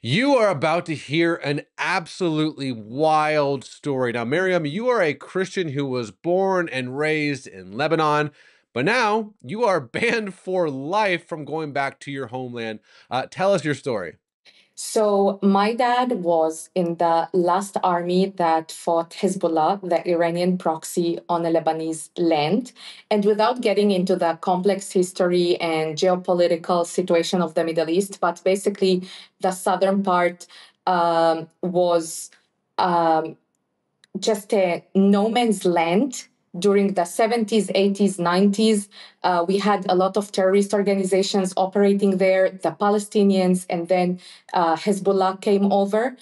You are about to hear an absolutely wild story. Now, Miriam, you are a Christian who was born and raised in Lebanon, but now you are banned for life from going back to your homeland. Tell us your story. So, my dad was in the last army that fought Hezbollah, the Iranian proxy, on a Lebanese land. And without getting into the complex history and geopolitical situation of the Middle East, but basically, the southern part was um, just a no man's land during the 70s, 80s, 90s. We had a lot of terrorist organizations operating there, the Palestinians, and then Hezbollah came over.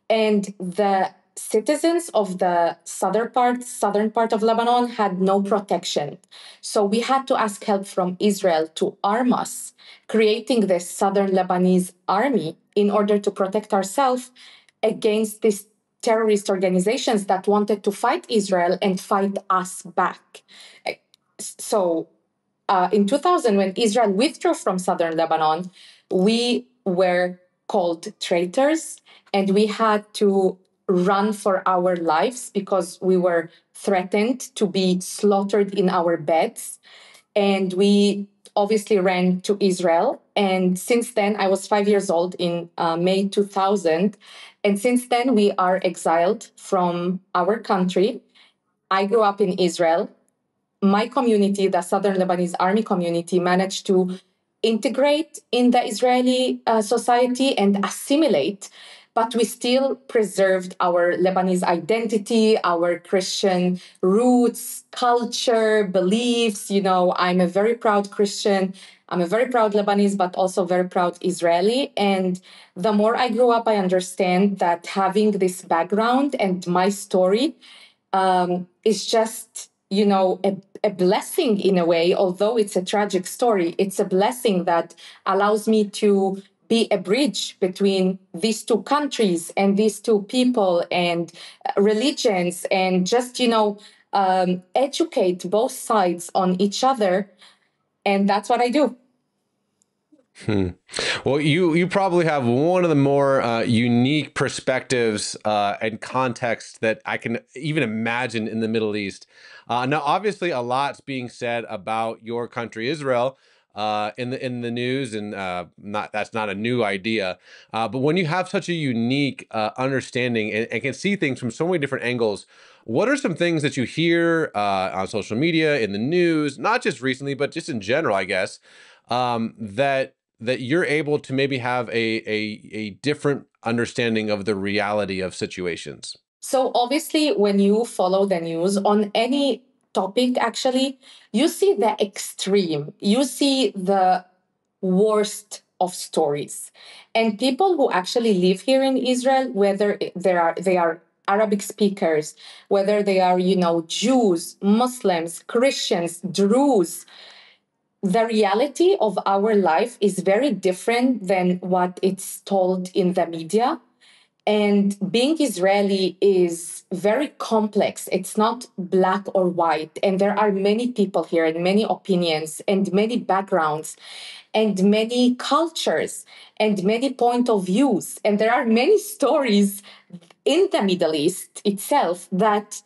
And the citizens of the southern part of Lebanon had no protection. So we had to ask help from Israel to arm us, creating this southern Lebanese army in order to protect ourselves against these terrorist organizations that wanted to fight Israel and fight us back. So in 2000, when Israel withdrew from southern Lebanon, we were called traitors and we had to run for our lives because we were threatened to be slaughtered in our beds. And we obviously ran to Israel. And since then, I was 5 years old in May 2000. And since then, we are exiled from our country. I grew up in Israel. My community, the Southern Lebanese Army community, managed to integrate in the Israeli society and assimilate, but we still preserved our Lebanese identity, our Christian roots, culture, beliefs. You know, I'm a very proud Christian. I'm a very proud Lebanese, but also very proud Israeli. And the more I grew up, I understand that having this background and my story is just, a blessing in a way. Although it's a tragic story, it's a blessing that allows me to be a bridge between these two countries and these two people and religions, and just, educate both sides on each other. And that's what I do. Hmm. Well, you probably have one of the more unique perspectives and contexts that I can even imagine in the Middle East. Now, obviously, a lot's being said about your country, Israel, in the news, and not that's not a new idea. But when you have such a unique understanding and can see things from so many different angles, what are some things that you hear on social media, in the news, not just recently, but just in general, I guess, that you're able to maybe have a different understanding of the reality of situations? So obviously, when you follow the news on any topic, actually, you see the extreme, you see the worst of stories. And people who actually live here in Israel, whether they are Arabic speakers, whether they are, Jews, Muslims, Christians, Druze, the reality of our life is very different than what it's told in the media. And being Israeli is very complex. It's not black or white. And there are many people here and many opinions and many backgrounds and many cultures and many point of views. And there are many stories in the Middle East itself that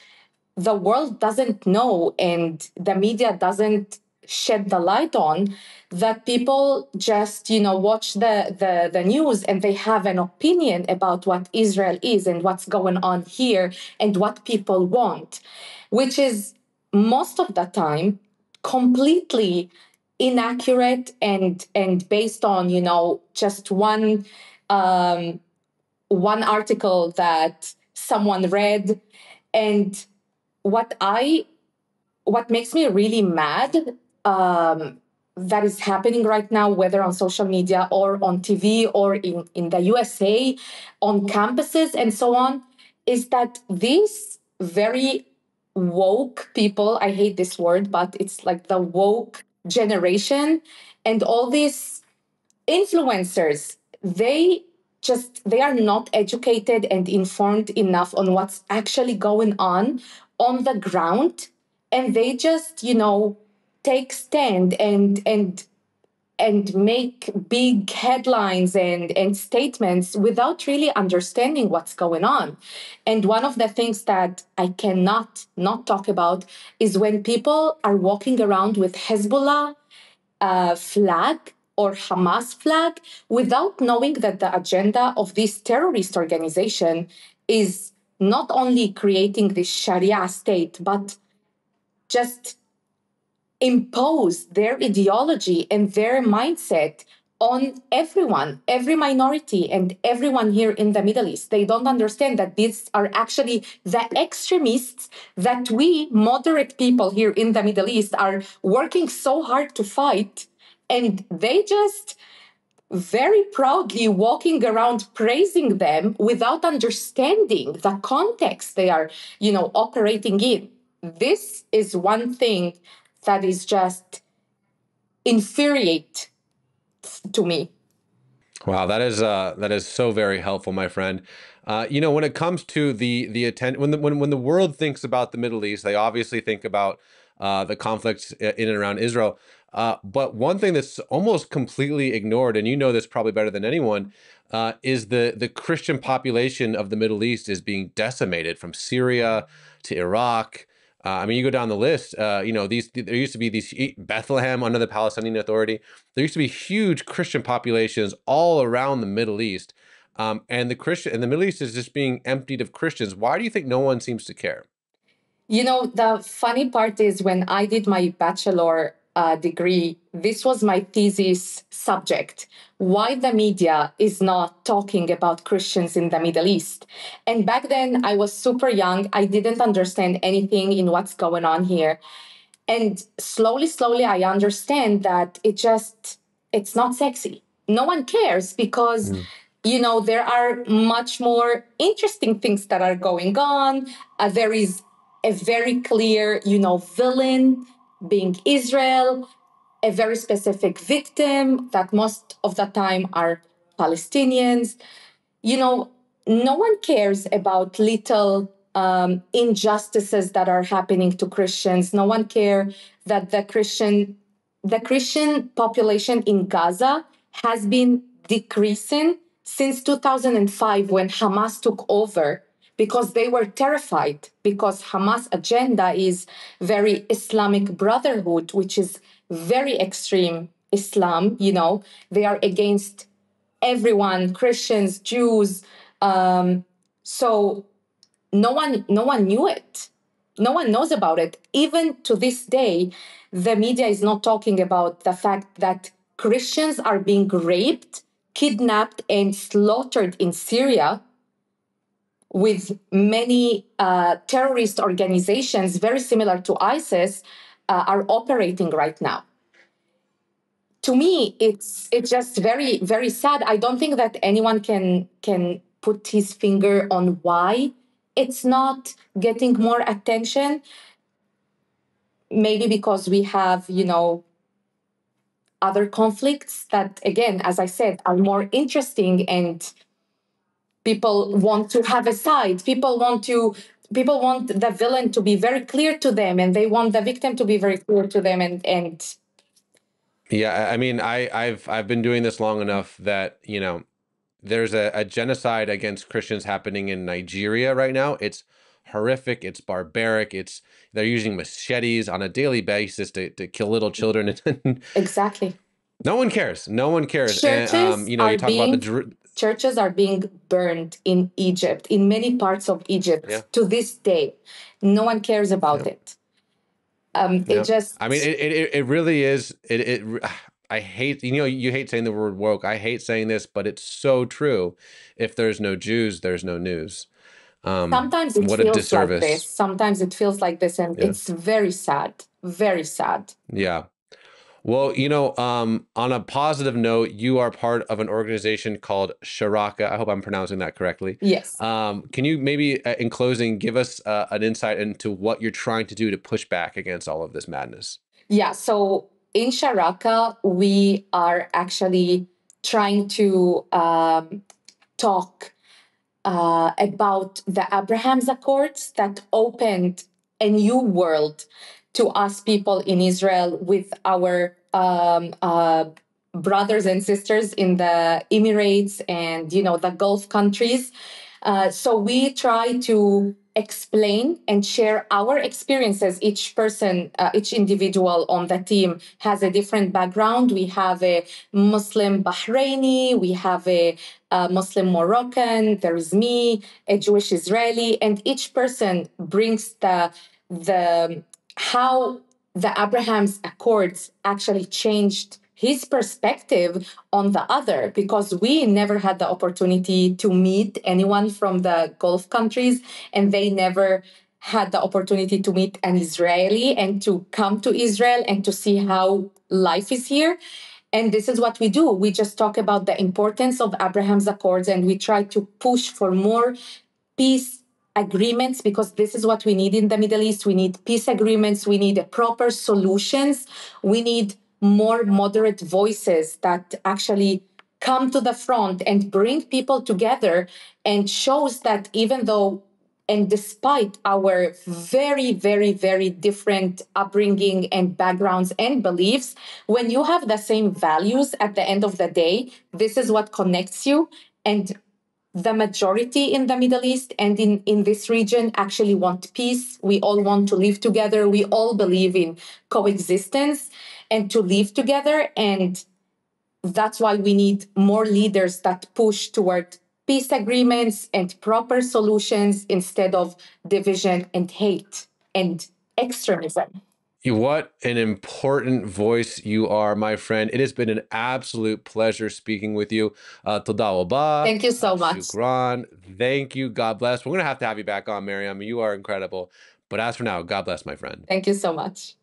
the world doesn't know and the media doesn't shed the light on, that people just watch the news and they have an opinion about what Israel is and what's going on here and what people want, which is most of the time completely inaccurate and based on just um, one article that someone read. And what I what makes me really mad, that is happening right now, whether on social media or on TV or in the USA, on campuses and so on, is that these very woke people, I hate this word, but it's like the woke generation and all these influencers, they are not educated and informed enough on what's actually going on the ground, and they just take stand and and make big headlines and statements without really understanding what's going on. And one of the things that I cannot not talk about is when people are walking around with Hezbollah flag or Hamas flag without knowing that the agenda of this terrorist organization is not only creating this Sharia state, but just impose their ideology and their mindset on everyone, every minority, and everyone here in the Middle East. They don't understand that these are actually the extremists that we, moderate people here in the Middle East, are working so hard to fight. And they just very proudly walking around praising them without understanding the context they are, operating in. This is one thing that is just infuriate to me. Wow, that is so very helpful, my friend. When it comes to the attention, when the world thinks about the Middle East, they obviously think about the conflicts in and around Israel. But one thing that's almost completely ignored, and you know this probably better than anyone, is the Christian population of the Middle East is being decimated from Syria to Iraq. I mean, you go down the list. There used to be these Bethlehem under the Palestinian Authority. There used to be huge Christian populations all around the Middle East, and the Middle East is just being emptied of Christians. Why do you think no one seems to care? The funny part is when I did my bachelor degree, this was my thesis subject: why the media is not talking about Christians in the Middle East. And back then, I was super young. I didn't understand anything in what's going on here. And slowly, I understand that it's not sexy. No one cares because, there are much more interesting things that are going on. There is a very clear, villain being Israel, a very specific victim that most of the time are Palestinians. you know, no one cares about little injustices that are happening to Christians. No one cares that the Christian population in Gaza has been decreasing since 2005 when Hamas took over because they were terrified because Hamas agenda is very Islamic Brotherhood, which is very extreme Islam. They are against everyone, Christians, Jews. So no one knew it. No one knows about it. Even to this day, the media is not talking about the fact that Christians are being raped, kidnapped, and slaughtered in Syria, with many terrorist organizations very similar to ISIS are operating right now. To me, it's just very very sad. I don't think that anyone can put his finger on why it's not getting more attention. Maybe because we have other conflicts that, again, as I said, are more interesting, and people want to have a side. People want the villain to be very clear to them, and they want the victim to be very clear to them. And Yeah, I mean, I've been doing this long enough that there's a genocide against Christians happening in Nigeria right now. It's horrific. It's barbaric. They're using machetes on a daily basis to kill little children. exactly. No one cares. No one cares. And Churches you are talk about being churches are being burned in Egypt, in many parts of Egypt, yeah, to this day. No one cares about yeah, it. It yeah. I mean, just it really is. I hate, you hate saying the word woke. I hate saying this, but it's so true. If there's no Jews, there's no news. sometimes it What a feels like this. disservice. Sometimes it feels like this, and Yeah. it's very sad. Very sad. Yeah. Well, on a positive note, you are part of an organization called Sharaka. I hope I'm pronouncing that correctly. Yes. Can you maybe, in closing, give us an insight into what you're trying to do to push back against all of this madness? Yeah. So in Sharaka, we are actually trying to talk about the Abraham's Accords that opened a new world to us people in Israel with our brothers and sisters in the Emirates and, the Gulf countries. So we try to explain and share our experiences. Each person, each individual on the team has a different background. We have a Muslim Bahraini, we have a Muslim Moroccan, there is me, a Jewish Israeli, and each person brings the how the Abraham's Accords actually changed his perspective on the other, because we never had the opportunity to meet anyone from the Gulf countries, and they never had the opportunity to meet an Israeli and to come to Israel and to see how life is here. And this is what we do. We just talk about the importance of Abraham's Accords, and we try to push for more peace agreements, because this is what we need in the Middle East. We need peace agreements. We need proper solutions. We need more moderate voices that actually come to the front and bring people together, and shows that even though and despite our very, very, very different upbringing and backgrounds and beliefs, when you have the same values at the end of the day, this is what connects you. And the majority in the Middle East and in this region actually want peace. We all want to live together. We all believe in coexistence and to live together. And that's why we need more leaders that push toward peace agreements and proper solutions instead of division and hate and extremism. What an important voice you are, my friend. It has been an absolute pleasure speaking with you. Toda Oba. Thank you so much. Shukran. Thank you. God bless. We're going to have you back on, Miriam. You are incredible. But as for now, God bless, my friend. Thank you so much.